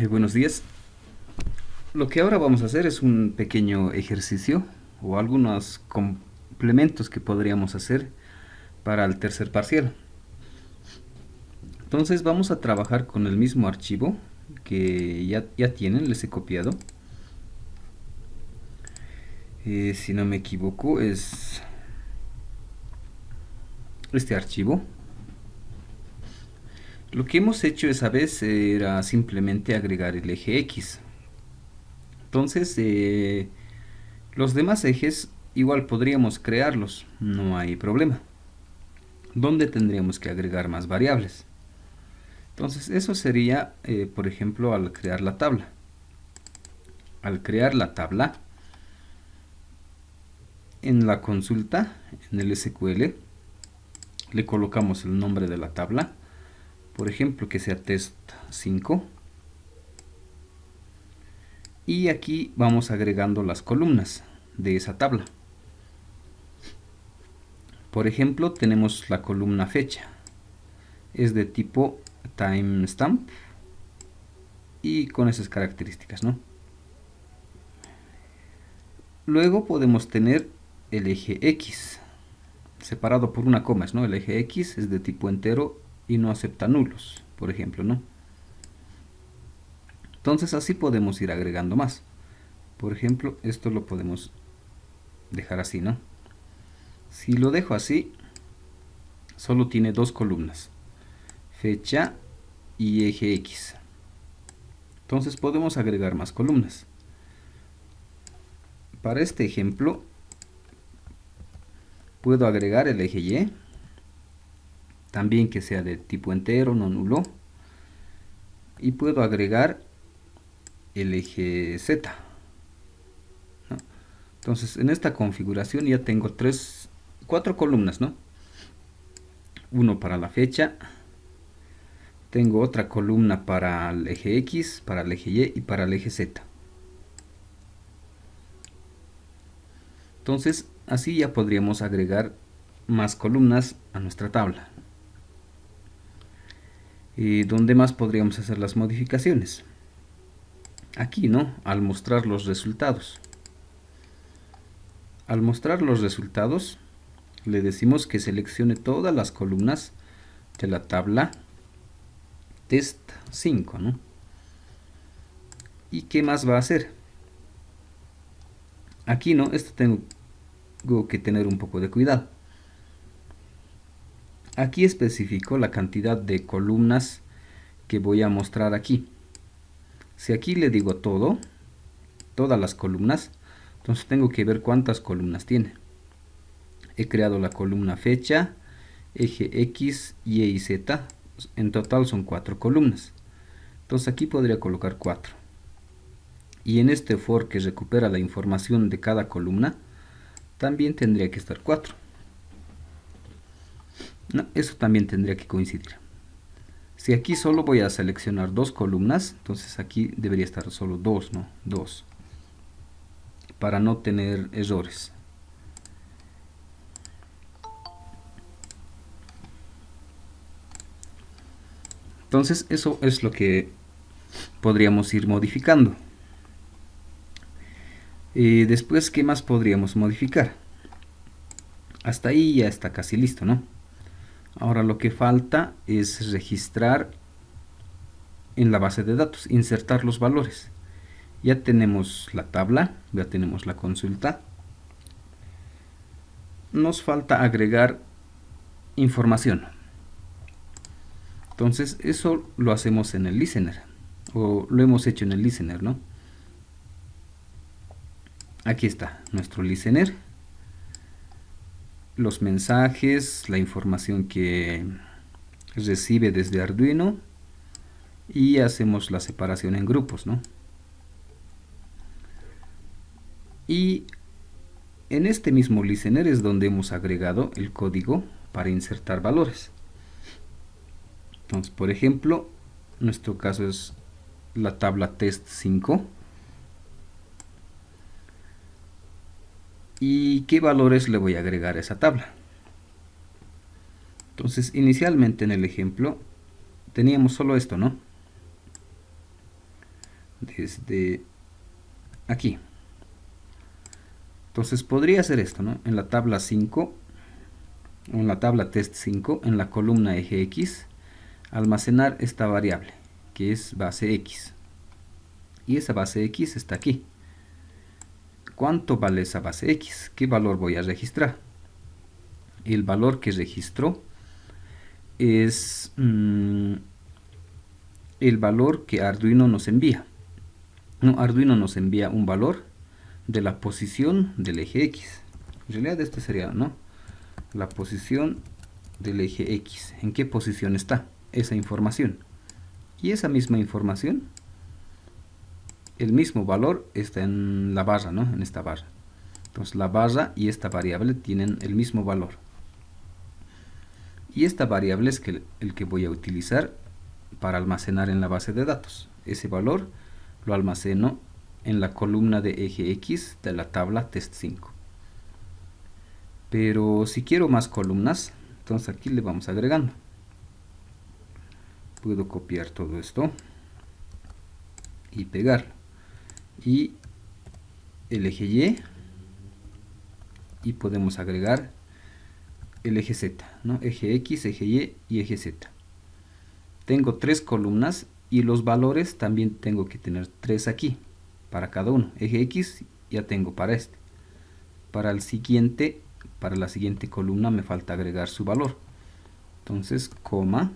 Buenos días. Lo que ahora vamos a hacer es un pequeño ejercicio o algunos complementos que podríamos hacer para el tercer parcial. Entonces vamos a trabajar con el mismo archivo que ya tienen, les he copiado. Si no me equivoco es este archivo. Lo que hemos hecho esa vez era simplemente agregar el eje X. Entonces, los demás ejes igual podríamos crearlos, no hay problema. ¿Dónde tendríamos que agregar más variables? Entonces, eso sería, por ejemplo, al crear la tabla. Al crear la tabla, en la consulta, en el SQL, le colocamos el nombre de la tabla. Por ejemplo, que sea test 5. Y aquí vamos agregando las columnas de esa tabla. Por ejemplo, tenemos la columna fecha. Es de tipo timestamp y con esas características, ¿no? Luego podemos tener el eje X, separado por una coma, ¿no? El eje X es de tipo entero y no acepta nulos, por ejemplo, ¿no? Entonces así podemos ir agregando más. Por ejemplo, esto lo podemos dejar así, ¿no? Si lo dejo así, solo tiene dos columnas, fecha y eje X. Entonces podemos agregar más columnas. Para este ejemplo, puedo agregar el eje Y, también que sea de tipo entero, no nulo. Y puedo agregar el eje Z, ¿no? Entonces en esta configuración ya tengo cuatro columnas, ¿no? Uno para la fecha, tengo otra columna para el eje X, para el eje Y y para el eje Z. Entonces así ya podríamos agregar más columnas a nuestra tabla. ¿Dónde más podríamos hacer las modificaciones? Aquí, ¿no? Al mostrar los resultados. Al mostrar los resultados, le decimos que seleccione todas las columnas de la tabla test 5, ¿no? ¿Y qué más va a hacer? Aquí, ¿no? Esto tengo que tener un poco de cuidado. Aquí especifico la cantidad de columnas que voy a mostrar aquí. Si aquí le digo todas las columnas, entonces tengo que ver cuántas columnas tiene. He creado la columna fecha, eje X, Y y Z. En total son 4 columnas. Entonces aquí podría colocar 4. Y en este for que recupera la información de cada columna, también tendría que estar 4. No, eso también tendría que coincidir. Si aquí solo voy a seleccionar 2 columnas, entonces aquí debería estar solo 2, ¿no? 2. Para no tener errores. Entonces eso es lo que podríamos ir modificando. Después, ¿qué más podríamos modificar? Hasta ahí ya está casi listo, ¿no? Ahora lo que falta es registrar en la base de datos, insertar los valores. Ya tenemos la tabla, ya tenemos la consulta. Nos falta agregar información. Entonces eso lo hacemos en el listener, o lo hemos hecho en el listener, ¿no? Aquí está nuestro listener, los mensajes, la información que recibe desde Arduino y hacemos la separación en grupos, ¿no? Y en este mismo listener es donde hemos agregado el código para insertar valores. Entonces, por ejemplo, nuestro caso es la tabla test 5. ¿Y qué valores le voy a agregar a esa tabla? Entonces, inicialmente en el ejemplo teníamos solo esto, ¿no? desde aquí. Entonces podría hacer esto, ¿no? En la tabla 5, o en la tabla test 5, en la columna eje X, almacenar esta variable, que es base X. Y esa base X está aquí. ¿Cuánto vale esa base X? ¿Qué valor voy a registrar? El valor que registro es el valor que Arduino nos envía. No, Arduino nos envía un valor de la posición del eje X. En realidad este sería, ¿no? La posición del eje X. ¿En qué posición está esa información? Y esa misma información, el mismo valor está en la barra, ¿no? En esta barra. Entonces la barra y esta variable tienen el mismo valor. Y esta variable es el que voy a utilizar para almacenar en la base de datos. Ese valor lo almaceno en la columna de eje X de la tabla test 5. Pero si quiero más columnas, entonces aquí le vamos agregando. Puedo copiar todo esto y pegarlo. Y el eje y podemos agregar el eje Z, ¿no? Eje X, eje Y y eje Z. Tengo 3 columnas y los valores también tengo que tener 3 aquí para cada uno. Eje X ya tengo para este. Para la siguiente columna me falta agregar su valor. Entonces, coma.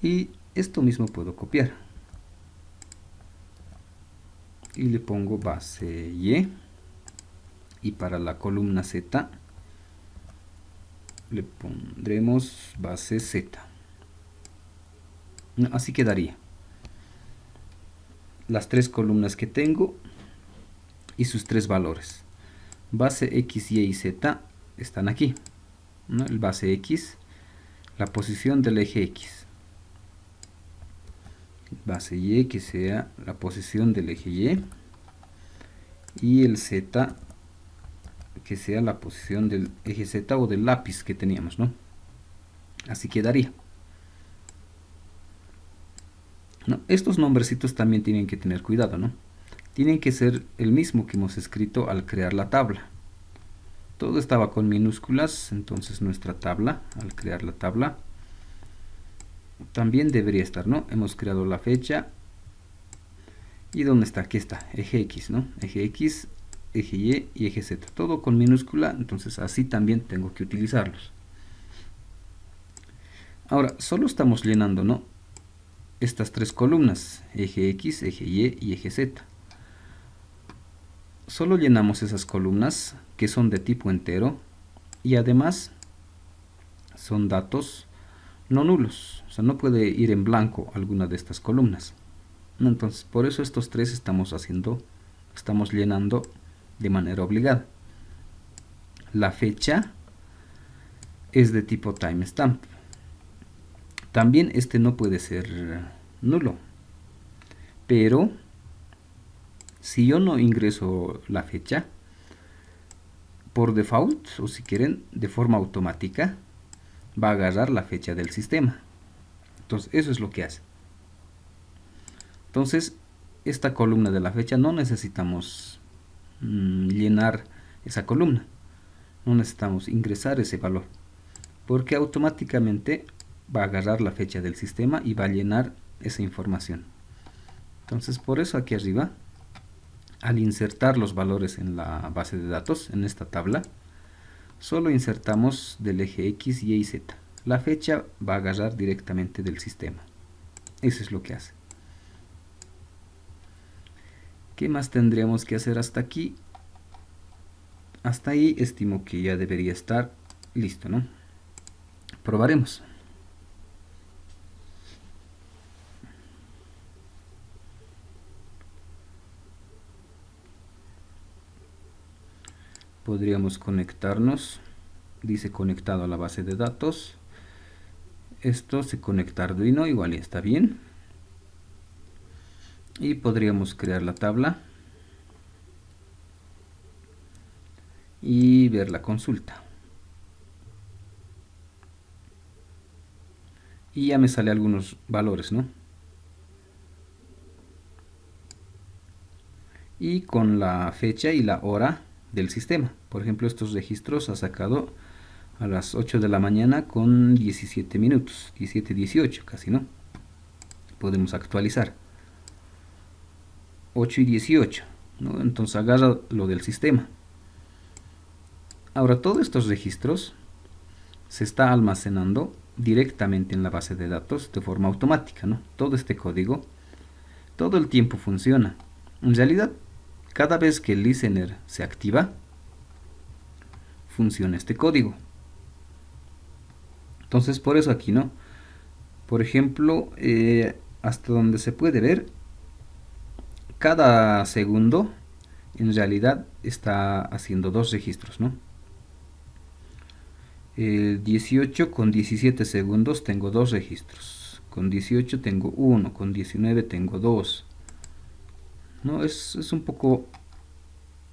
Y esto mismo puedo copiar. Y le pongo base Y. Y para la columna Z le pondremos base Z. Así quedaría. Las 3 columnas que tengo y sus 3 valores. Base X, Y y Z están aquí, ¿no? El base X, la posición del eje X. Base Y, que sea la posición del eje Y. Y el Z, que sea la posición del eje Z o del lápiz que teníamos, ¿no? Así quedaría. ¿No? Estos nombrecitos también tienen que tener cuidado, ¿no? Tienen que ser el mismo que hemos escrito al crear la tabla. Todo estaba con minúsculas, entonces nuestra tabla, al crear la tabla, también debería estar, ¿no? Hemos creado la fecha. ¿Y dónde está? Aquí está, eje X, ¿no? Eje X, eje Y y eje Z. Todo con minúscula, entonces así también tengo que utilizarlos. Ahora, solo estamos llenando, ¿no? Estas 3 columnas, eje X, eje Y y eje Z. Solo llenamos esas columnas que son de tipo entero y además son datos no nulos, o sea, no puede ir en blanco alguna de estas columnas. Entonces, por eso estos 3 estamos llenando de manera obligada. La fecha es de tipo timestamp. También este no puede ser nulo, pero si yo no ingreso la fecha, por default, o si quieren, de forma automática, va a agarrar la fecha del sistema. Entonces, eso es lo que hace. Entonces, esta columna de la fecha no necesitamos llenar esa columna. No necesitamos ingresar ese valor, porque automáticamente va a agarrar la fecha del sistema y va a llenar esa información. Entonces, por eso aquí arriba, al insertar los valores en la base de datos, en esta tabla, solo insertamos del eje X, Y y Z. La fecha va a agarrar directamente del sistema. Eso es lo que hace. ¿Qué más tendríamos que hacer hasta aquí? Hasta ahí estimo que ya debería estar listo, ¿no? Probaremos. Podríamos conectarnos. Dice conectado a la base de datos. Esto se conecta a Arduino, igual y está bien. Y podríamos crear la tabla y ver la consulta. Y ya me sale algunos valores, ¿no? y con la fecha y la hora del sistema. Por ejemplo, estos registros ha sacado a las 8 de la mañana con 17 minutos, 17:18 casi, ¿no? Podemos actualizar. 8:18, ¿no? Entonces agarra lo del sistema. Ahora, todos estos registros se está almacenando directamente en la base de datos de forma automática, ¿no? Todo este código, todo el tiempo funciona. En realidad, cada vez que el listener se activa, funciona este código. Entonces, por eso aquí, ¿no? Por ejemplo, hasta donde se puede ver, cada segundo en realidad está haciendo dos registros, ¿no? 18 con 17 segundos tengo dos registros. Con 18 tengo uno, con 19 tengo dos. ¿No? Es un poco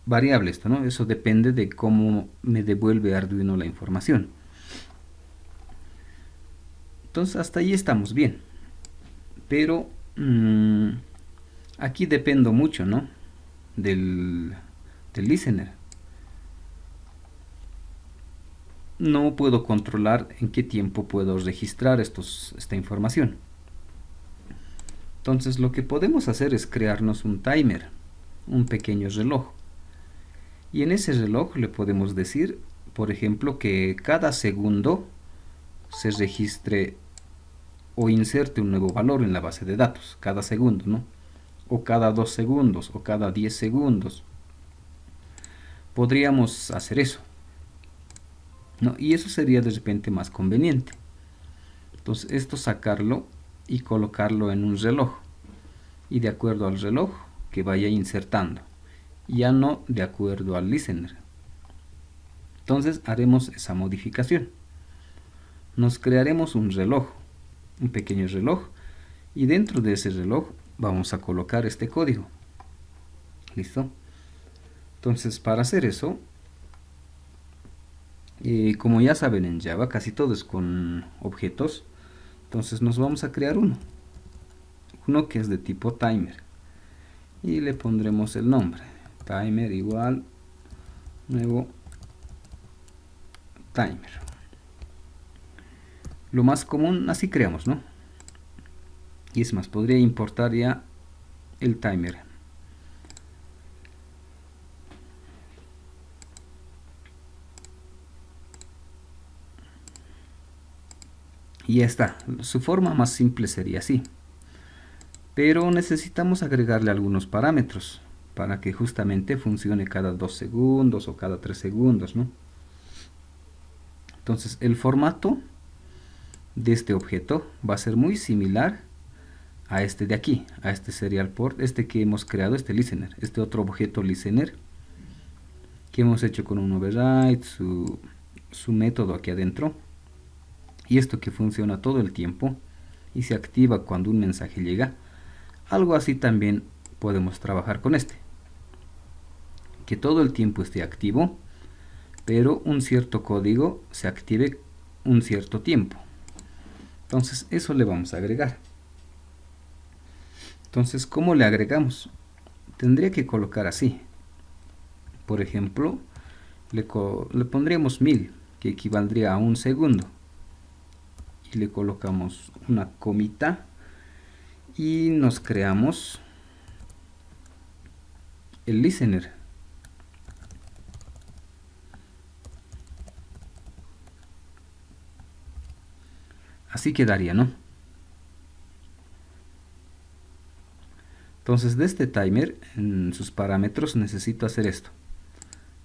variable esto, ¿no? Eso depende de cómo me devuelve Arduino la información. Entonces hasta ahí estamos bien. Pero aquí dependo mucho, ¿no? Del listener. No puedo controlar en qué tiempo puedo registrar esta información. Entonces lo que podemos hacer es crearnos un timer, un pequeño reloj. Y en ese reloj le podemos decir, por ejemplo, que cada segundo se registre o inserte un nuevo valor en la base de datos, cada segundo, ¿no? O cada 2 segundos, o cada 10 segundos. Podríamos hacer eso, ¿no? Y eso sería de repente más conveniente. Entonces esto sacarlo y colocarlo en un reloj. Y de acuerdo al reloj que vaya insertando. Ya no de acuerdo al listener. Entonces haremos esa modificación. Nos crearemos un reloj, un pequeño reloj. Y dentro de ese reloj vamos a colocar este código. ¿Listo? Entonces para hacer eso, como ya saben en Java, casi todo es con objetos. Entonces nos vamos a crear uno que es de tipo timer. Y le pondremos el nombre. Timer igual nuevo timer. Lo más común, así creamos, ¿no? Y es más, podría importar ya el timer. Y ya está. Su forma más simple sería así. Pero necesitamos agregarle algunos parámetros para que justamente funcione cada 2 segundos o cada 3 segundos, ¿no? Entonces el formato de este objeto va a ser muy similar a este de aquí, a este serial port, este que hemos creado, este listener, este otro objeto listener que hemos hecho con un override, su método aquí adentro, y esto que funciona todo el tiempo y se activa cuando un mensaje llega. Algo así también podemos trabajar con este, que todo el tiempo esté activo, pero un cierto código se active un cierto tiempo. Entonces eso le vamos a agregar. Entonces, ¿cómo le agregamos? Tendría que colocar así. Por ejemplo, le pondríamos 1000, que equivaldría a un segundo. Y le colocamos una comita y nos creamos el listener. Así quedaría, ¿no? Entonces de este timer, en sus parámetros, necesito hacer esto.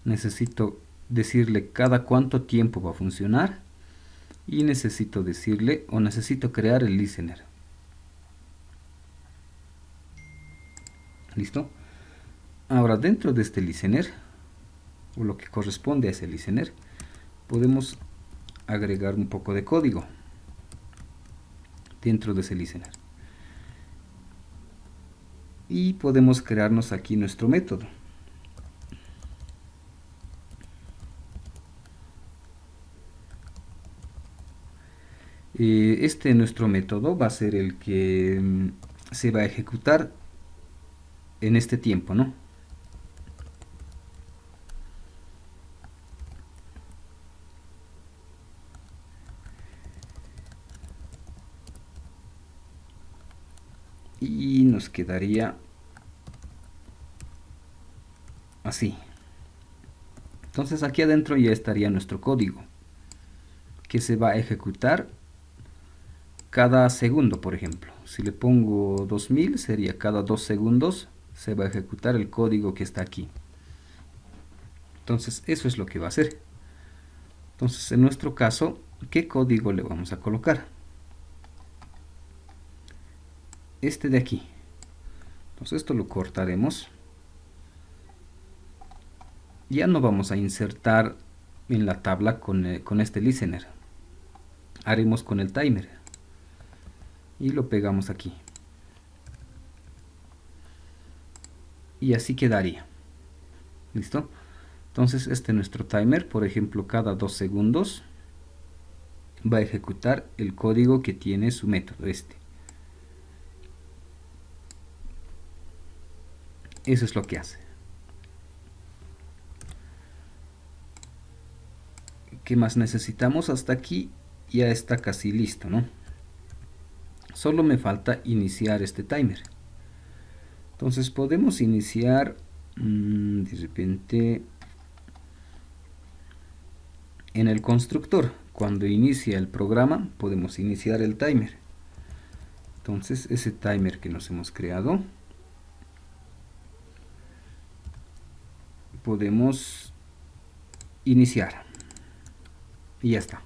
Necesito decirle cada cuánto tiempo va a funcionar y necesito decirle o necesito crear el listener. ¿Listo? Ahora dentro de este listener, o lo que corresponde a ese listener, podemos agregar un poco de código dentro de ese listener. Y podemos crearnos aquí nuestro método. Este nuestro método va a ser el que se va a ejecutar en este tiempo, ¿no? y nos quedaría así. Entonces aquí adentro ya estaría nuestro código que se va a ejecutar cada segundo. Por ejemplo, si le pongo 2000, sería cada 2 segundos se va a ejecutar el código que está aquí. Entonces eso es lo que va a hacer. Entonces en nuestro caso, ¿qué código le vamos a colocar? Este de aquí. Entonces esto lo cortaremos. Ya no vamos a insertar en la tabla con este listener. Haremos con el timer. Y lo pegamos aquí. Y así quedaría. ¿Listo? Entonces este es nuestro timer. Por ejemplo, cada 2 segundos va a ejecutar el código que tiene su método este. Eso es lo que hace. ¿Qué más necesitamos? Hasta aquí ya está casi listo, ¿no? Solo me falta iniciar este timer. Entonces podemos iniciar de repente en el constructor. Cuando inicia el programa podemos iniciar el timer. Entonces ese timer que nos hemos creado podemos iniciar y ya está.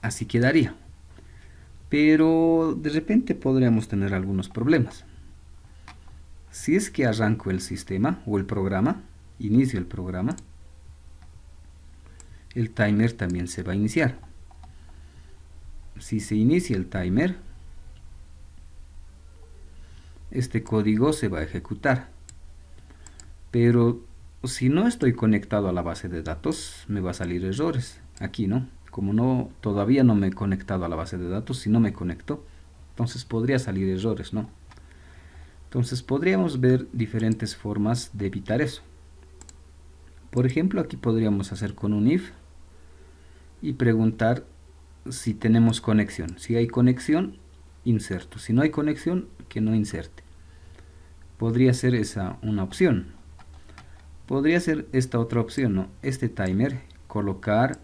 Así quedaría. Pero de repente podríamos tener algunos problemas. Si es que arranco el sistema o el programa, inicio el programa, el timer también se va a iniciar. Si se inicia el timer, este código se va a ejecutar. Pero si no estoy conectado a la base de datos, me va a salir errores. Aquí, ¿no? Como todavía no me he conectado a la base de datos, si no me conecto, entonces podría salir errores, ¿no? Entonces podríamos ver diferentes formas de evitar eso. Por ejemplo, aquí podríamos hacer con un if y preguntar si tenemos conexión. Si hay conexión, inserto. Si no hay conexión, que no inserte. Podría ser esa una opción. Podría ser esta otra opción, ¿no? Este timer, colocar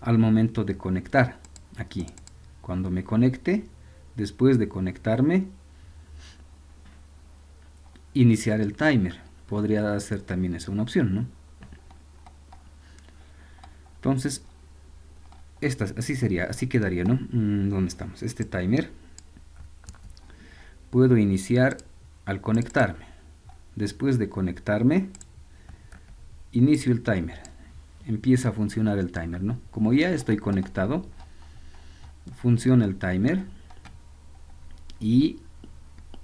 al momento de conectar. Aquí, cuando me conecte, después de conectarme, iniciar el timer. Podría ser también esa una opción, ¿no? Entonces, así sería, así quedaría, ¿no? ¿Dónde estamos? Este timer. Puedo iniciar al conectarme. Después de conectarme, inicio el timer. Empieza a funcionar el timer, ¿no? Como ya estoy conectado, funciona el timer y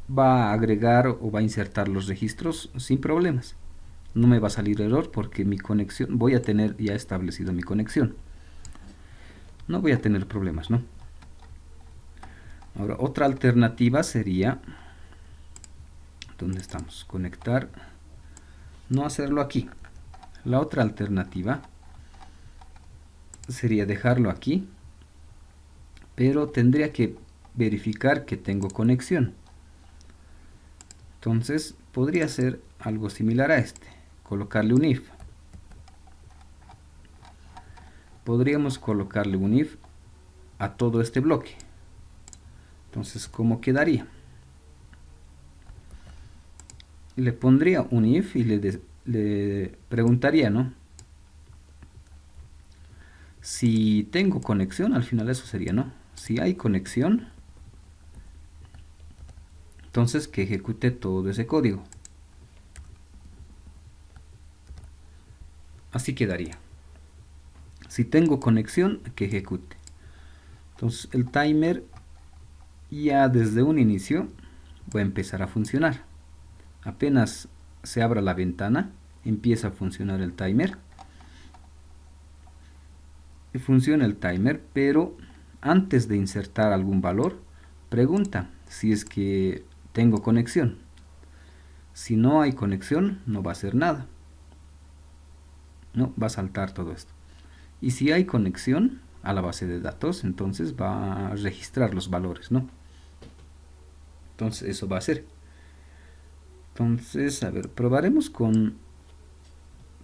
va a agregar o va a insertar los registros sin problemas. No me va a salir error porque mi conexión, voy a tener ya establecido mi conexión. No voy a tener problemas, ¿no? Ahora, otra alternativa sería, ¿dónde estamos? Conectar, no hacerlo aquí. La otra alternativa sería dejarlo aquí, pero tendría que verificar que tengo conexión. Entonces podría ser algo similar a este, colocarle un if. Podríamos colocarle un if a todo este bloque. Entonces, ¿cómo quedaría? Le pondría un if y le preguntaría, ¿no? Si tengo conexión, al final eso sería, ¿no? Si hay conexión, entonces que ejecute todo ese código. Así quedaría. Si tengo conexión, que ejecute. Entonces el timer ya desde un inicio va a empezar a funcionar. Apenas se abra la ventana, empieza a funcionar el timer. Funciona el timer, pero antes de insertar algún valor, pregunta si es que tengo conexión. Si no hay conexión, no va a hacer nada. No, va a saltar todo esto. Y si hay conexión, a la base de datos, entonces va a registrar los valores, ¿no? Entonces eso va a ser. Entonces, a ver, probaremos con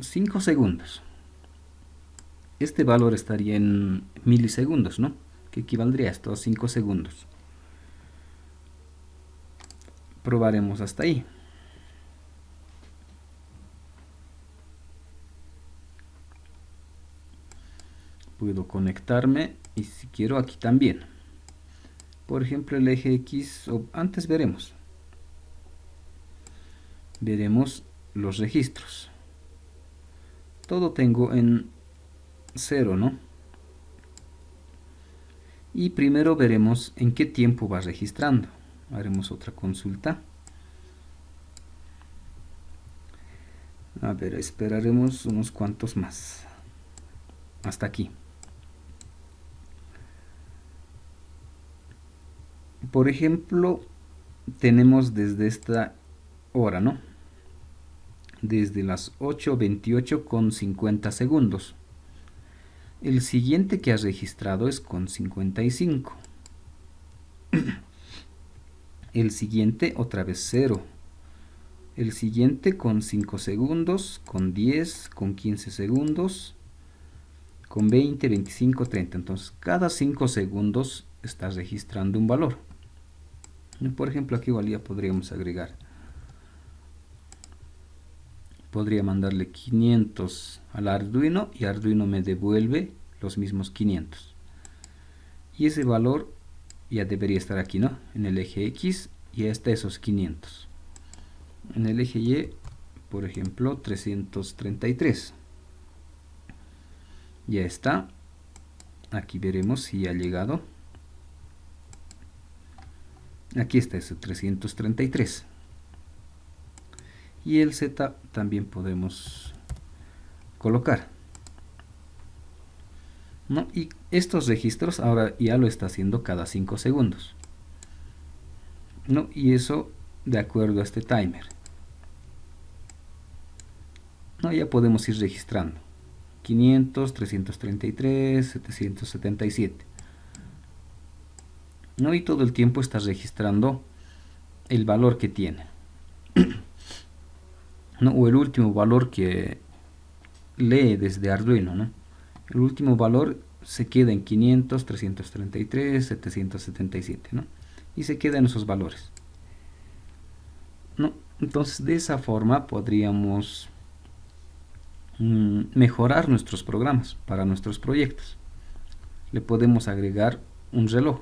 5 segundos. Este valor estaría en milisegundos, ¿no? Que equivaldría a estos 5 segundos. Probaremos hasta ahí. Puedo conectarme y si quiero aquí también. Por ejemplo, el eje X, o antes veremos los registros. Todo tengo en 0, ¿no? Y primero veremos en qué tiempo va registrando. Haremos otra consulta. A ver, esperaremos unos cuantos más. Hasta aquí. Por ejemplo, tenemos desde esta hora, ¿no? Desde las 8:28 con 50 segundos. El siguiente que has registrado es con 55. El siguiente otra vez 0. El siguiente con 5 segundos, con 10, con 15 segundos, con 20, 25, 30. Entonces, cada 5 segundos estás registrando un valor. Por ejemplo, aquí igual ya podríamos agregar. Podría mandarle 500 al Arduino y Arduino me devuelve los mismos 500. Y ese valor ya debería estar aquí, ¿no? En el eje X y está esos 500. En el eje Y, por ejemplo, 333. Ya está. Aquí veremos si ha llegado. Aquí está ese 333. Y el Z también podemos colocar, ¿no? Y estos registros ahora ya lo está haciendo cada 5 segundos, ¿no? Y eso de acuerdo a este timer, ¿no? Ya podemos ir registrando 500, 333, 777, ¿no? Y todo el tiempo está registrando el valor que tiene, ¿no? O el último valor que lee desde Arduino, ¿no? El último valor se queda en 500, 333, 777, ¿no? Y se queda en esos valores, ¿no? Entonces, de esa forma podríamos mejorar nuestros programas para nuestros proyectos. Le podemos agregar un reloj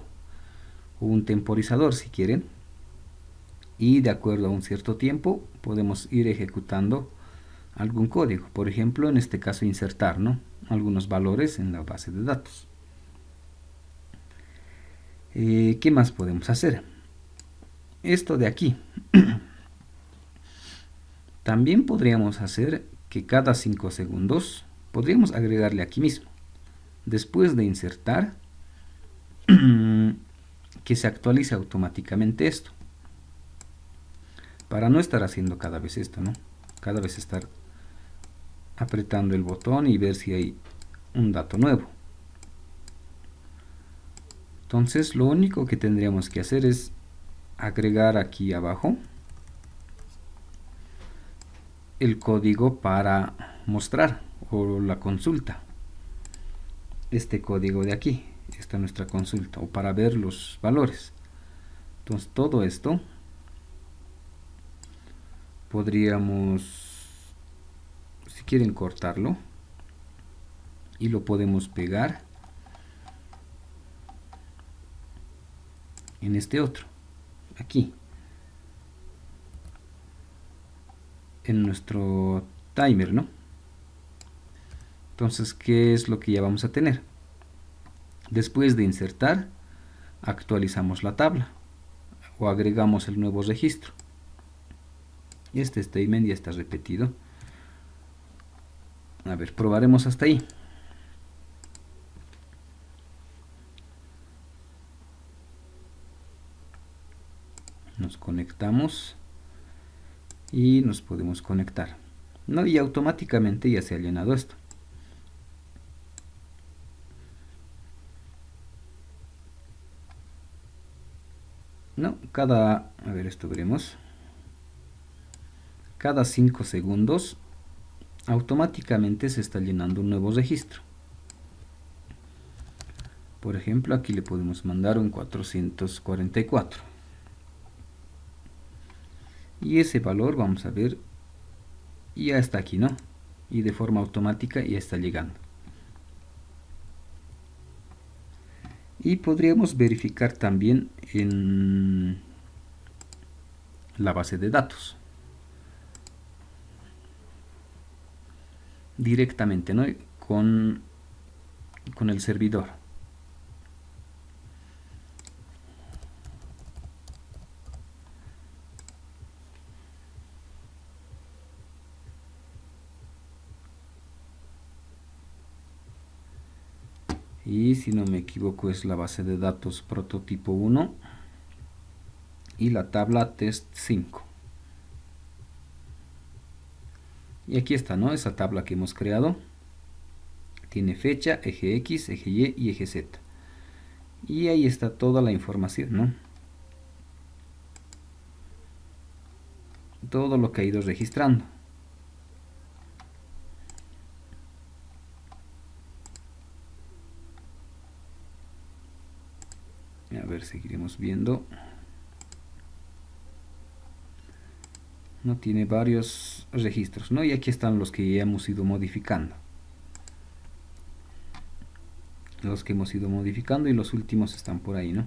o un temporizador si quieren, y de acuerdo a un cierto tiempo podemos ir ejecutando algún código, por ejemplo en este caso insertar, ¿no? Algunos valores en la base de datos. ¿Qué más podemos hacer? Esto de aquí también podríamos hacer que cada 5 segundos podríamos agregarle aquí mismo, después de insertar, que se actualice automáticamente esto, para no estar haciendo cada vez esto, ¿no? Cada vez estar apretando el botón y ver si hay un dato nuevo. Entonces lo único que tendríamos que hacer es agregar aquí abajo el código para mostrar o la consulta, este código de aquí, esta es nuestra consulta, o para ver los valores. Entonces todo esto podríamos, si quieren, cortarlo y lo podemos pegar en este otro, aquí, en nuestro timer, ¿no? Entonces, ¿qué es lo que ya vamos a tener? Después de insertar, actualizamos la tabla o agregamos el nuevo registro. Este statement ya está repetido. A ver, probaremos hasta ahí. Nos conectamos y nos podemos conectar, ¿no? Y automáticamente ya se ha llenado esto. No, a ver, esto veremos. Cada 5 segundos automáticamente se está llenando un nuevo registro. Por ejemplo, aquí le podemos mandar un 444. Y ese valor, vamos a ver, ya está aquí, ¿no? Y de forma automática ya está llegando. Y podríamos verificar también en la base de datos. Directamente, ¿no? Con el servidor. Y si no me equivoco es la base de datos prototipo 1 y la tabla test 5. Y aquí está, ¿no? Esa tabla que hemos creado. Tiene fecha, eje X, eje Y y eje Z. Y ahí está toda la información, ¿no? Todo lo que ha ido registrando. A ver, seguiremos viendo. No tiene varios registros, ¿no? Y aquí están los que ya hemos ido modificando. Los que hemos ido modificando y los últimos están por ahí, ¿no?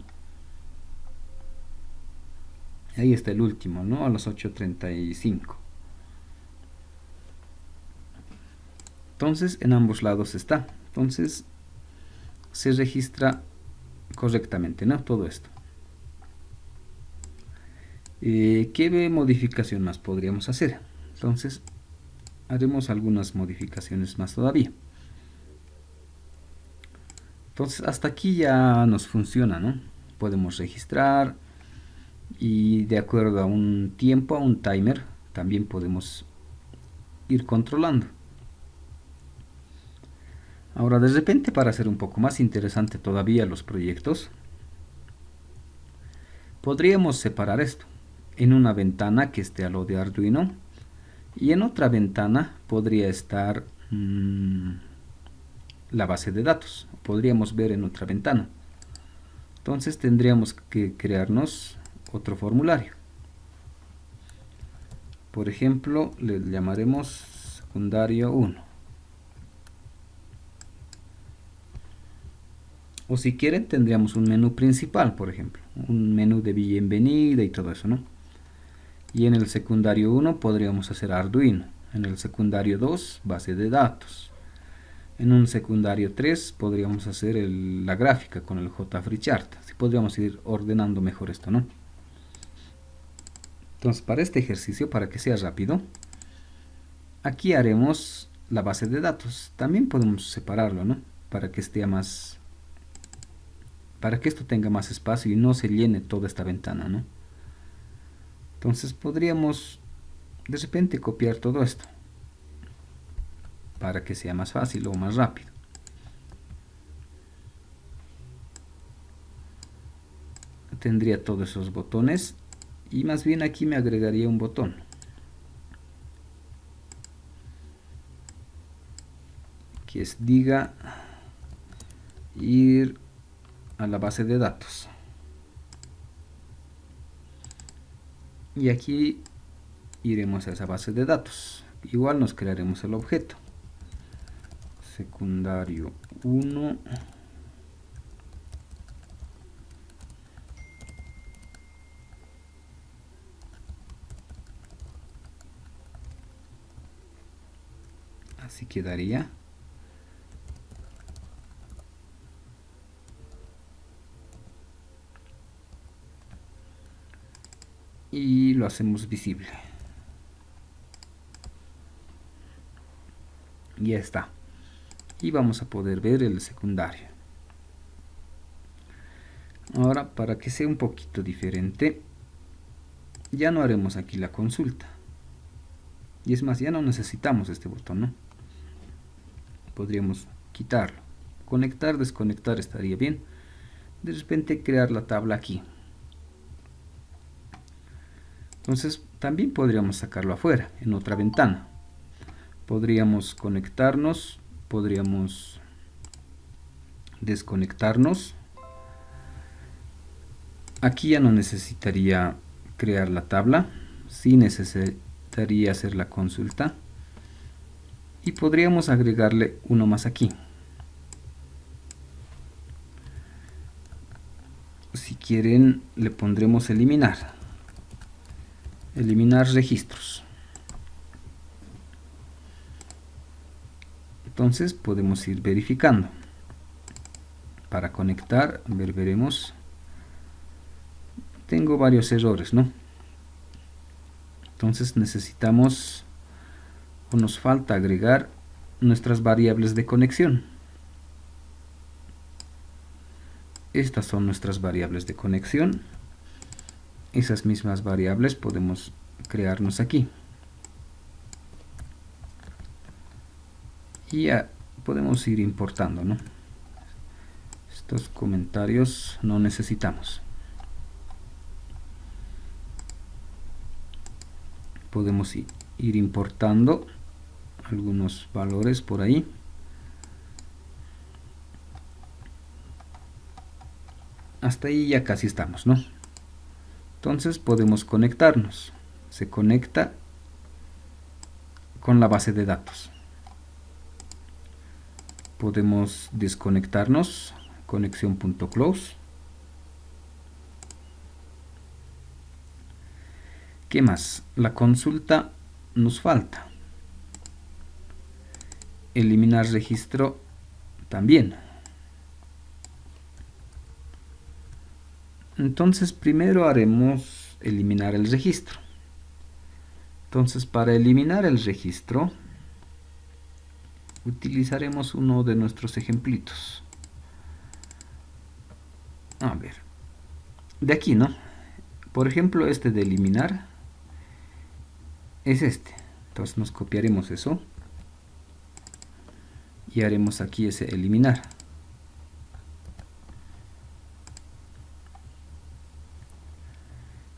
Ahí está el último, ¿no? A las 8:35. Entonces, en ambos lados está. Entonces, se registra correctamente, ¿no? Todo esto. ¿Qué modificación más podríamos hacer? Entonces, haremos algunas modificaciones más todavía. Entonces, hasta aquí ya nos funciona, ¿no? Podemos registrar y de acuerdo a un tiempo, a un timer, también podemos ir controlando. Ahora, de repente, para hacer un poco más interesante todavía los proyectos, podríamos separar esto en una ventana que esté a lo de Arduino y en otra ventana podría estar la base de datos. Podríamos ver en otra ventana. Entonces tendríamos que crearnos otro formulario. Por ejemplo, le llamaremos secundario 1. O si quieren, tendríamos un menú principal, por ejemplo. Un menú de bienvenida y todo eso, ¿no? Y en el secundario 1 podríamos hacer Arduino. En el secundario 2, base de datos. En un secundario 3 podríamos hacer la gráfica con el JFreeChart. Así podríamos ir ordenando mejor esto, ¿no? Entonces, para este ejercicio, para que sea rápido, aquí haremos la base de datos. También podemos separarlo, ¿no? Para que esté más... para que esto tenga más espacio y no se llene toda esta ventana, ¿no? Entonces podríamos de repente copiar todo esto para que sea más fácil o más rápido. Tendría todos esos botones y más bien aquí me agregaría un botón que diga ir a la base de datos. Y aquí iremos a esa base de datos. Igual nos crearemos el objeto. Secundario 1. Así quedaría. Y lo hacemos visible. Ya está. Y vamos a poder ver el secundario. Ahora, para que sea un poquito diferente, ya no haremos aquí la consulta. Y es más, ya no necesitamos este botón, ¿no? Podríamos quitarlo. Conectar, desconectar estaría bien. De repente crear la tabla aquí. Entonces también podríamos sacarlo afuera, en otra ventana. Podríamos conectarnos, podríamos desconectarnos. Aquí ya no necesitaría crear la tabla, sí necesitaría hacer la consulta. Y podríamos agregarle uno más aquí. Si quieren, le pondremos eliminar. Eliminar registros. Entonces podemos ir verificando. Para conectar, veremos. Tengo varios errores, ¿no? Entonces necesitamos o nos falta agregar nuestras variables de conexión. Estas son nuestras variables de conexión. Esas mismas variables podemos crearnos aquí. Y ya podemos ir importando, ¿no? Estos comentarios no necesitamos. Podemos ir importando algunos valores por ahí. Hasta ahí ya casi estamos, ¿no? Entonces podemos conectarnos. Se conecta con la base de datos. Podemos desconectarnos, conexión.close. ¿Qué más? La consulta nos falta. Eliminar registro también. Entonces primero haremos eliminar el registro. Entonces para eliminar el registro utilizaremos uno de nuestros ejemplitos. A ver, de aquí, ¿no? Por ejemplo, este de eliminar es este. Entonces nos copiaremos eso y haremos aquí ese eliminar.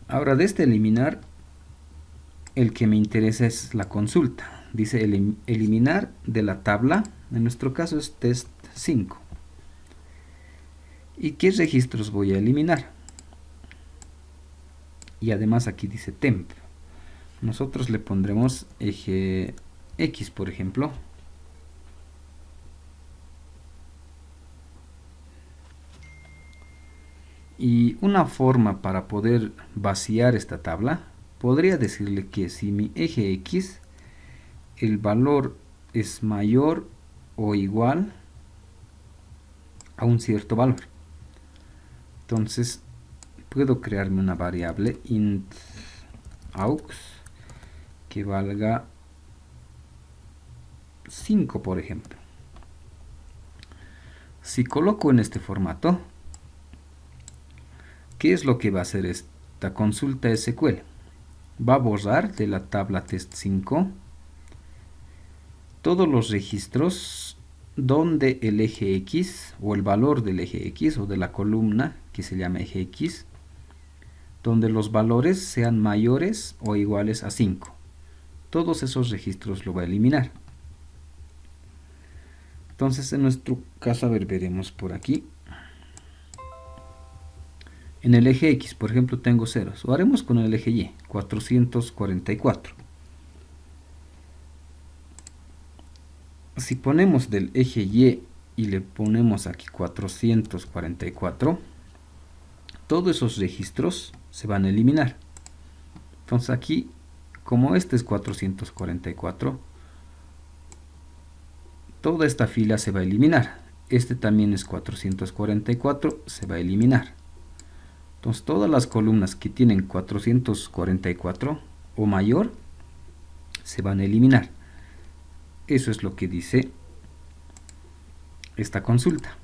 Ahora de este eliminar, el que me interesa es la consulta. Dice eliminar de la tabla, en nuestro caso es test 5. ¿Y qué registros voy a eliminar? Y además aquí dice temp. Nosotros le pondremos eje X, por ejemplo. Y una forma para poder vaciar esta tabla, podría decirle que si mi eje X, el valor es mayor o igual a un cierto valor. Entonces, puedo crearme una variable int aux que valga 5, por ejemplo. Si coloco en este formato, ¿qué es lo que va a hacer esta consulta SQL? Va a borrar de la tabla test5 todos los registros donde el eje X o el valor del eje X o de la columna que se llama eje X, donde los valores sean mayores o iguales a 5. Todos esos registros lo va a eliminar. Entonces en nuestro caso, a ver, veremos por aquí. En el eje X, por ejemplo, tengo ceros. O haremos con el eje Y, 444. Si ponemos del eje Y y le ponemos aquí 444, todos esos registros se van a eliminar. Entonces aquí, como este es 444, toda esta fila se va a eliminar. Este también es 444, se va a eliminar. Entonces todas las columnas que tienen 444 o mayor se van a eliminar. Eso es lo que dice esta consulta.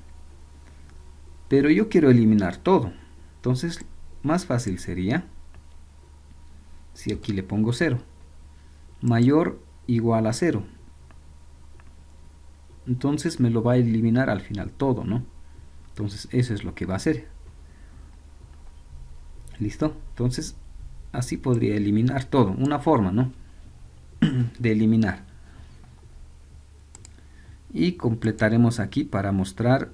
Pero yo quiero eliminar todo. Entonces más fácil sería si aquí le pongo 0. Mayor igual a 0. Entonces me lo va a eliminar al final todo, ¿no? Entonces eso es lo que va a hacer. ¿Listo? Entonces así podría eliminar todo, una forma, ¿no? de eliminar. Y completaremos aquí para mostrar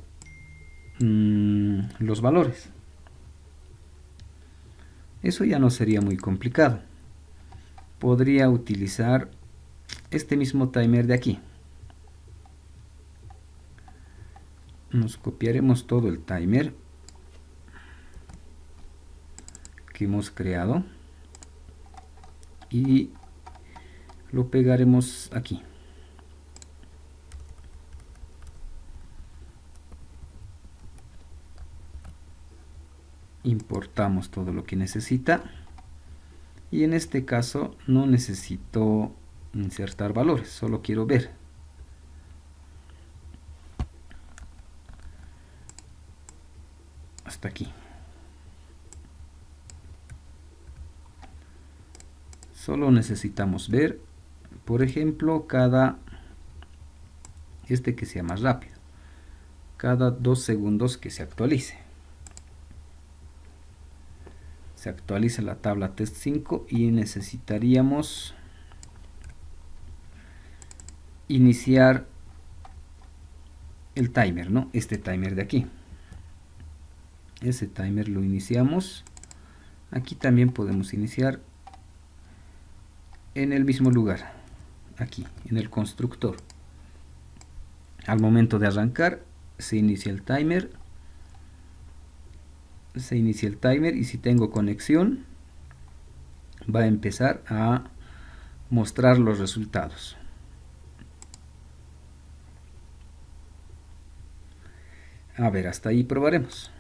los valores. Eso ya no sería muy complicado. Podría utilizar este mismo timer de aquí. Nos copiaremos todo el timer que hemos creado y lo pegaremos aquí. Importamos todo lo que necesita y en este caso no necesito insertar valores, solo quiero ver. Hasta aquí. Solo necesitamos ver, por ejemplo, que sea más rápido, cada 2 segundos que se actualice. Se actualiza la tabla test 5 y necesitaríamos iniciar el timer, ¿no? Este timer de aquí. Ese timer lo iniciamos. Aquí también podemos iniciar en el mismo lugar, aquí, en el constructor. Al momento de arrancar, se inicia el timer. Se inicia el timer y si tengo conexión, va a empezar a mostrar los resultados. A ver, hasta ahí probaremos.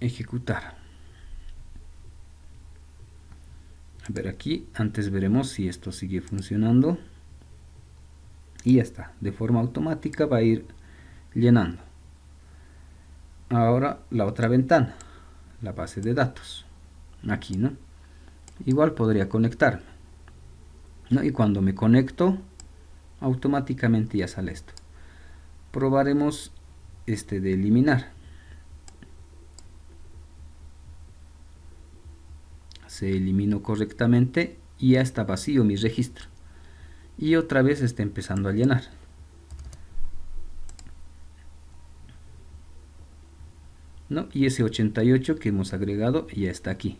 Ejecutar. A ver aquí, antes veremos si esto sigue funcionando. Y ya está, de forma automática va a ir llenando. Ahora la otra ventana, la base de datos. Aquí, ¿no? Igual podría conectarme, ¿no? Y cuando me conecto, automáticamente ya sale esto. Probaremos este de eliminar. Se eliminó correctamente y ya está vacío mi registro. Y otra vez está empezando a llenar. ¿No? Y ese 88 que hemos agregado ya está aquí.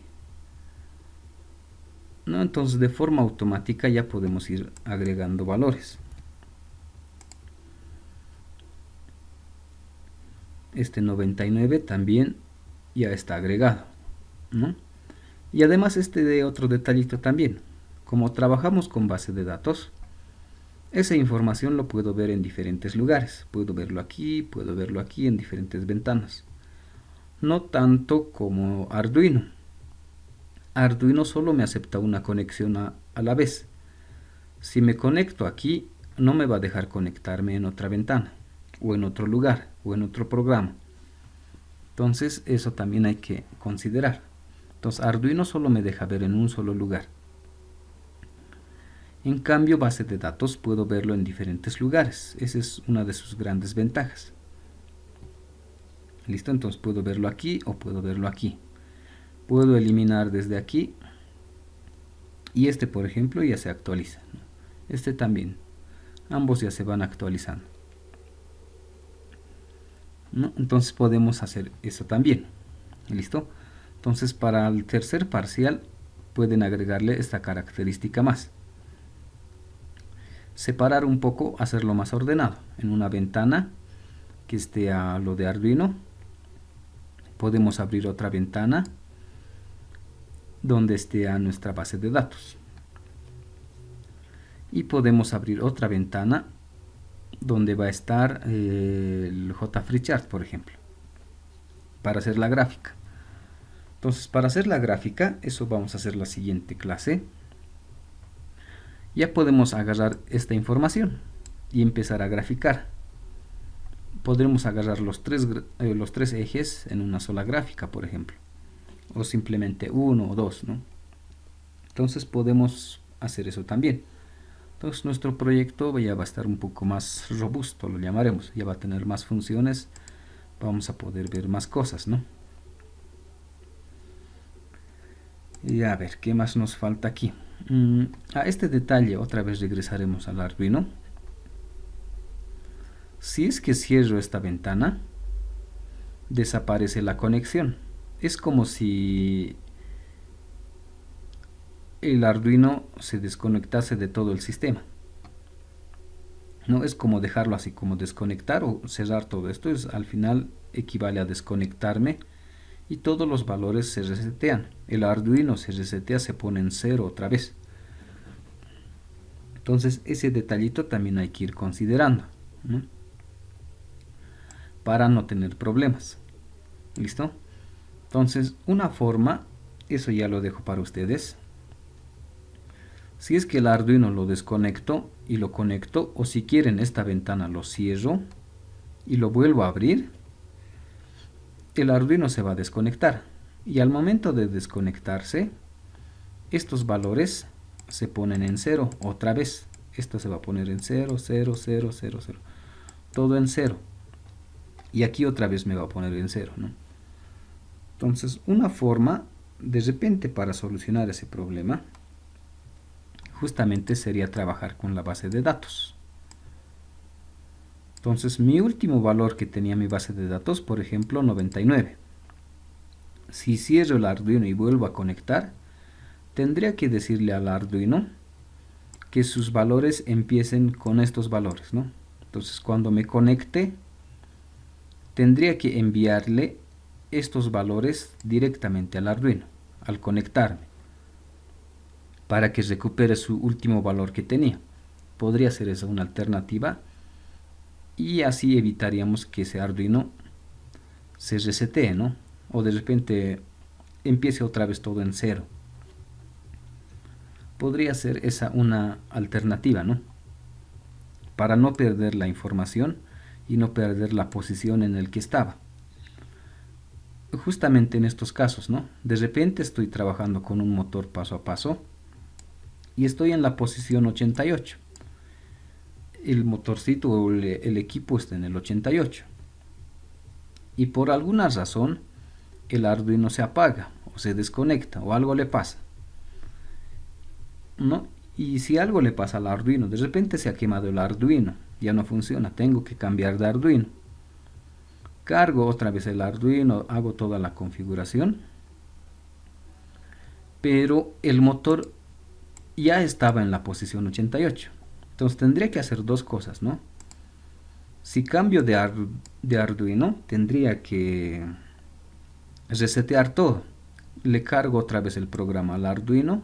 ¿No? Entonces de forma automática ya podemos ir agregando valores. Este 99 también ya está agregado, ¿no? Y además este de otro detallito también. Como trabajamos con base de datos, esa información lo puedo ver en diferentes lugares. Puedo verlo aquí en diferentes ventanas. No tanto como Arduino. Arduino solo me acepta una conexión a la vez. Si me conecto aquí, no me va a dejar conectarme en otra ventana, o en otro lugar, o en otro programa. Entonces eso también hay que considerar. Entonces Arduino solo me deja ver en un solo lugar. En cambio, base de datos puedo verlo en diferentes lugares. Esa es una de sus grandes ventajas. Listo, entonces puedo verlo aquí o puedo verlo aquí. Puedo eliminar desde aquí. Y este, por ejemplo, ya se actualiza, ¿no? Este también. Ambos ya se van actualizando, ¿no? Entonces podemos hacer eso también. ¿Listo? Entonces para el tercer parcial pueden agregarle esta característica más. Separar un poco, hacerlo más ordenado. En una ventana que esté a lo de Arduino, podemos abrir otra ventana donde esté a nuestra base de datos. Y podemos abrir otra ventana donde va a estar el JFreeChart, por ejemplo, para hacer la gráfica. Entonces, para hacer la gráfica, eso vamos a hacer la siguiente clase. Ya podemos agarrar esta información y empezar a graficar. Podremos agarrar los tres ejes en una sola gráfica, por ejemplo, o simplemente uno o dos, ¿no? Entonces podemos hacer eso también. Entonces nuestro proyecto ya va a estar un poco más robusto, lo llamaremos, ya va a tener más funciones, vamos a poder ver más cosas, ¿no? Y a ver, ¿qué más nos falta aquí? A este detalle otra vez regresaremos al Arduino. Si es que cierro esta ventana, desaparece la conexión. Es como si el Arduino se desconectase de todo el sistema. No es como dejarlo así, como desconectar o cerrar todo esto. Al final equivale a desconectarme y todos los valores se resetean. El Arduino se resetea, se pone en cero otra vez. Entonces ese detallito también hay que ir considerando, ¿no? Para no tener problemas. ¿Listo? Entonces una forma, eso ya lo dejo para ustedes. Si es que el Arduino lo desconecto y lo conecto, o si quieren esta ventana lo cierro y lo vuelvo a abrir, el Arduino se va a desconectar. Y al momento de desconectarse, estos valores se ponen en cero otra vez. Esto se va a poner en 0, 0, 0, 0, 0. Todo en 0. Y aquí otra vez me va a poner en 0, ¿no? Entonces, una forma, de repente, para solucionar ese problema, justamente sería trabajar con la base de datos. Entonces, mi último valor que tenía mi base de datos, por ejemplo, 99. Si cierro el Arduino y vuelvo a conectar, tendría que decirle al Arduino que sus valores empiecen con estos valores, ¿no? Entonces, cuando me conecte, tendría que enviarle estos valores directamente al Arduino, al conectarme, para que recupere su último valor que tenía. Podría ser esa una alternativa, y así evitaríamos que ese Arduino se resetee, ¿no? O de repente empiece otra vez todo en cero. Podría ser esa una alternativa, ¿no? Para no perder la información y no perder la posición en el que estaba. Justamente en estos casos, ¿no? De repente estoy trabajando con un motor paso a paso y estoy en la posición 88. El motorcito o el equipo está en el 88. Y por alguna razón el Arduino se apaga o se desconecta o algo le pasa, ¿no? Y si algo le pasa al Arduino, de repente se ha quemado el Arduino, ya no funciona, tengo que cambiar de Arduino. Cargo otra vez el Arduino, hago toda la configuración, pero el motor ya estaba en la posición 88. Entonces tendría que hacer dos cosas, ¿no? Si cambio de Arduino, tendría que resetear todo. Le cargo otra vez el programa al Arduino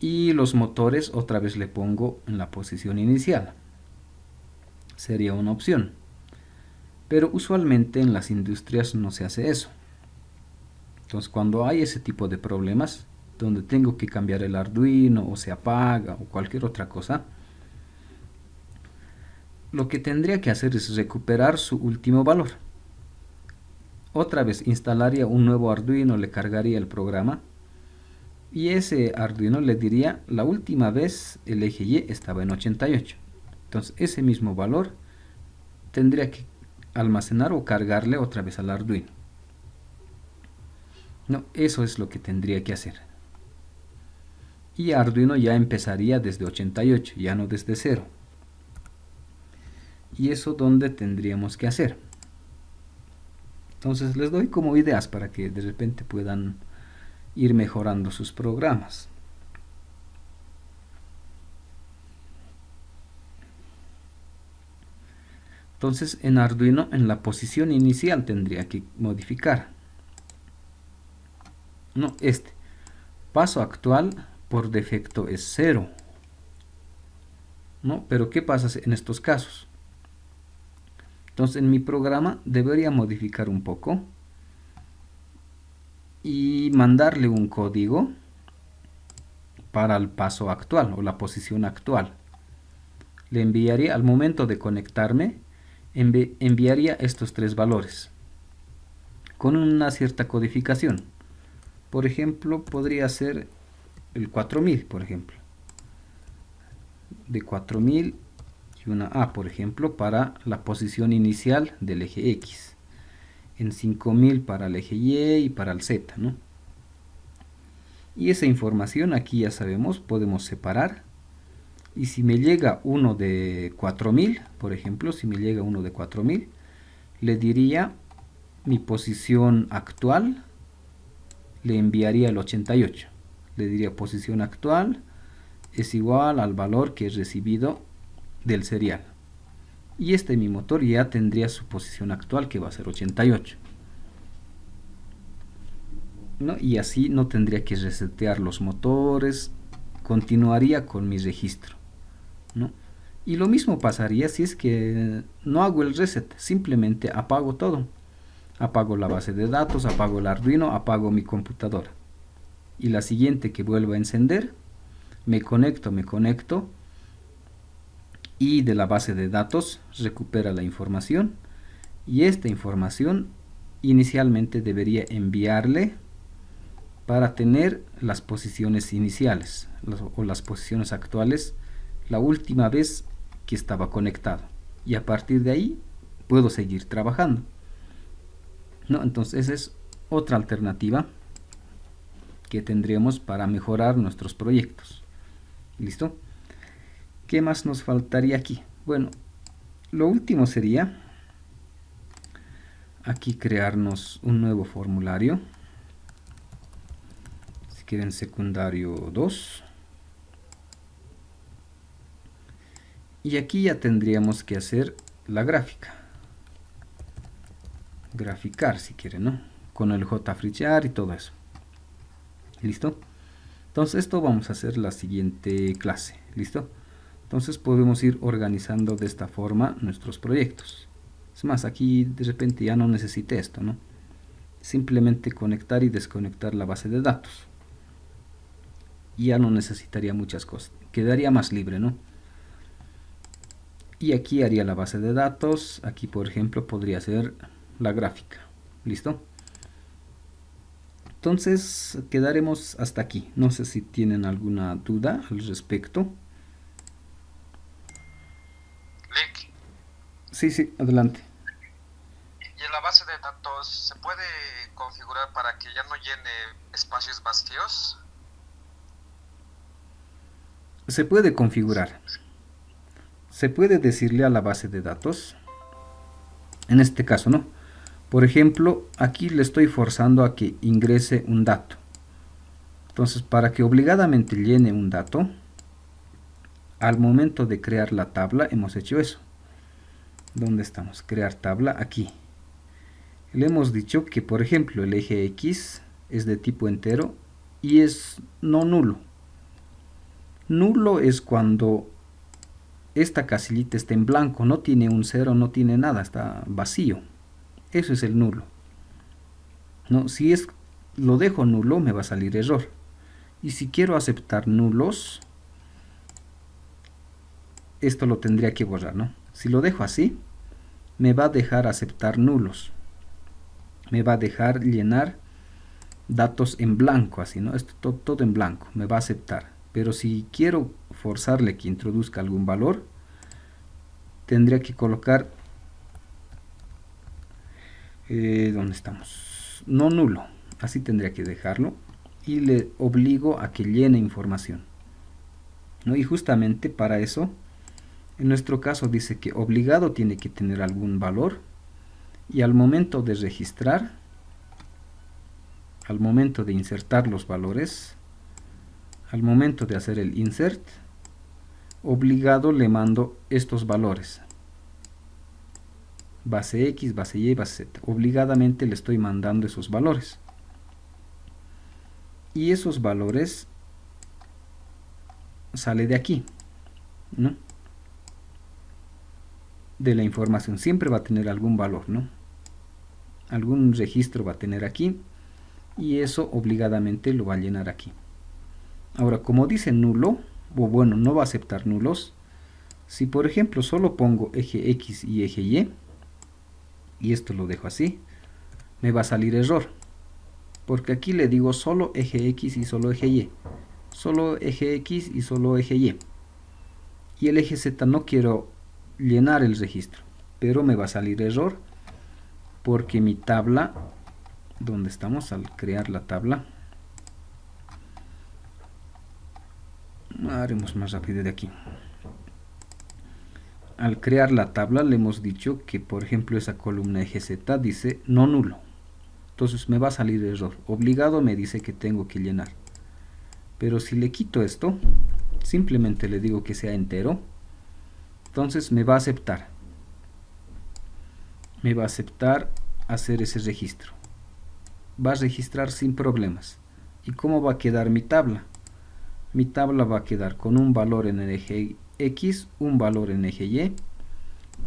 y los motores otra vez le pongo en la posición inicial. Sería una opción. Pero usualmente en las industrias no se hace eso. Entonces cuando hay ese tipo de problemas, donde tengo que cambiar el Arduino o se apaga o cualquier otra cosa, lo que tendría que hacer es recuperar su último valor. Otra vez instalaría un nuevo Arduino, le cargaría el programa y ese Arduino le diría: la última vez el eje Y estaba en 88. Entonces ese mismo valor tendría que almacenar o cargarle otra vez al Arduino. No, eso es lo que tendría que hacer. Y Arduino ya empezaría desde 88, ya no desde 0. Y eso donde tendríamos que hacer. Entonces les doy como ideas para que de repente puedan ir mejorando sus programas. Entonces en Arduino, en la posición inicial tendría que modificar. No, paso actual por defecto es 0. ¿No? Pero ¿qué pasa en estos casos? Entonces en mi programa debería modificar un poco y mandarle un código para el paso actual o la posición actual. Le enviaría al momento de conectarme, enviaría estos tres valores con una cierta codificación. Por ejemplo, podría ser el 4000, por ejemplo. De 4000 y una A, por ejemplo, para la posición inicial del eje X. En 5000 para el eje Y y para el Z, ¿no? Y esa información aquí ya sabemos, podemos separar. Y si me llega uno de 4000, por ejemplo, si me llega uno de 4000, le diría mi posición actual, le enviaría el 88. Le diría posición actual es igual al valor que he recibido del serial. Y mi motor ya tendría su posición actual, que va a ser 88. ¿No? Y así no tendría que resetear los motores, continuaría con mi registro, ¿no? Y lo mismo pasaría si es que no hago el reset, simplemente apago todo. Apago la base de datos, apago el Arduino, apago mi computadora. Y la siguiente que vuelva a encender, me conecto y de la base de datos recupera la información. Y esta información inicialmente debería enviarle para tener las posiciones iniciales o las posiciones actuales la última vez que estaba conectado, y a partir de ahí puedo seguir trabajando, ¿no? Entonces esa es otra alternativa que tendríamos para mejorar nuestros proyectos. ¿Listo? ¿Qué más nos faltaría aquí? Bueno, lo último sería aquí crearnos un nuevo formulario. Si quieren, secundario 2. Y aquí ya tendríamos que hacer la gráfica. Graficar, si quieren, ¿no? Con el JFreeChart y todo eso. ¿Listo? Entonces esto vamos a hacer la siguiente clase. ¿Listo? Entonces podemos ir organizando de esta forma nuestros proyectos. Es más, aquí de repente ya no necesité esto, ¿no? Simplemente conectar y desconectar la base de datos. Y ya no necesitaría muchas cosas. Quedaría más libre, ¿no? Y aquí haría la base de datos. Aquí, por ejemplo, podría ser la gráfica. ¿Listo? Entonces quedaremos hasta aquí. No sé si tienen alguna duda al respecto. Lick, Sí, adelante. y en la base de datos se puede configurar para que ya no llene espacios vacíos. Se puede configurar. Se puede decirle a la base de datos, en este caso, ¿no? Por ejemplo, aquí le estoy forzando a que ingrese un dato. Entonces, para que obligadamente llene un dato, al momento de crear la tabla hemos hecho eso. ¿Dónde estamos? Crear tabla, aquí. Le hemos dicho que, por ejemplo, el eje X es de tipo entero y es no nulo. Nulo es cuando esta casillita está en blanco, no tiene un 0, no tiene nada, está vacío. Eso es el nulo. ¿No? Si lo dejo nulo, me va a salir error. Y si quiero aceptar nulos, esto lo tendría que borrar, ¿no? Si lo dejo así, me va a dejar aceptar nulos. Me va a dejar llenar datos en blanco, así, ¿no? Esto todo en blanco, me va a aceptar. Pero si quiero forzarle que introduzca algún valor, tendría que colocar ¿dónde estamos? No nulo, así tendría que dejarlo, y le obligo a que llene información, ¿no? Y justamente para eso, en nuestro caso dice que obligado tiene que tener algún valor, y al momento de registrar, al momento de insertar los valores, al momento de hacer el insert, obligado le mando estos valores. Base X, base Y, base Z. Obligadamente le estoy mandando esos valores. Y esos valores sale de aquí, ¿no? De la información. Siempre va a tener algún valor, ¿no? Algún registro va a tener aquí. Y eso obligadamente lo va a llenar aquí. Ahora, como dice nulo, o bueno, no va a aceptar nulos. Si por ejemplo solo pongo eje X y eje y esto lo dejo así, me va a salir error, porque aquí le digo solo eje X y solo eje Y, solo eje X y solo eje y el eje Z no quiero llenar el registro, pero me va a salir error porque mi tabla, donde estamos al crear la tabla, Haremos más rápido de aquí. Al crear la tabla le hemos dicho que, por ejemplo, esa columna eje Z dice no nulo. Entonces me va a salir error. Obligado me dice que tengo que llenar. Pero si le quito esto, simplemente le digo que sea entero, entonces me va a aceptar. Me va a aceptar hacer ese registro. Va a registrar sin problemas. ¿Y cómo va a quedar mi tabla? Mi tabla va a quedar con un valor en el eje X, un valor en eje Y,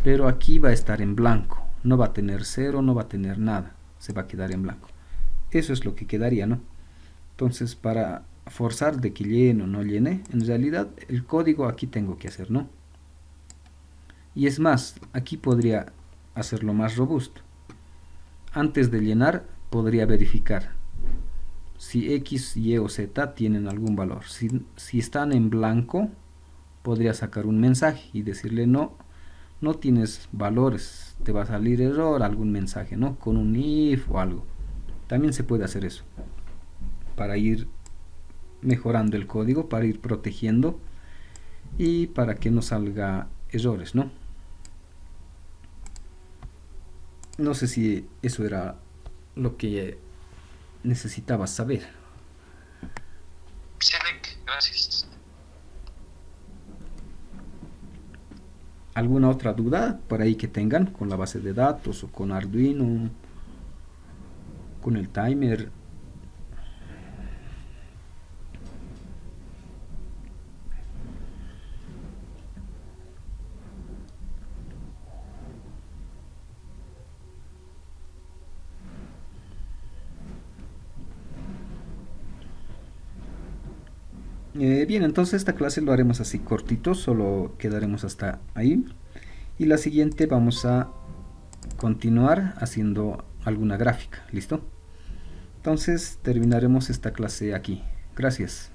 pero aquí va a estar en blanco. No va a tener 0, no va a tener nada. Se va a quedar en blanco. Eso es lo que quedaría, ¿no? Entonces, para forzar de que llene o no llene, en realidad el código aquí tengo que hacer, ¿no? Y es más, aquí podría hacerlo más robusto. Antes de llenar, podría verificar si X, Y o Z tienen algún valor. Si están en blanco, podría sacar un mensaje y decirle no tienes valores, te va a salir error, algún mensaje, ¿no? Con un if o algo. También se puede hacer eso para ir mejorando el código, para ir protegiendo y para que no salga errores, ¿no? No sé si eso era lo que necesitabas saber. Excelente, gracias. ¿Alguna otra duda por ahí que tengan con la base de datos o con Arduino, con el timer? Bien, entonces esta clase lo haremos así cortito, solo quedaremos hasta ahí. Y la siguiente vamos a continuar haciendo alguna gráfica, ¿listo? Entonces terminaremos esta clase aquí. Gracias.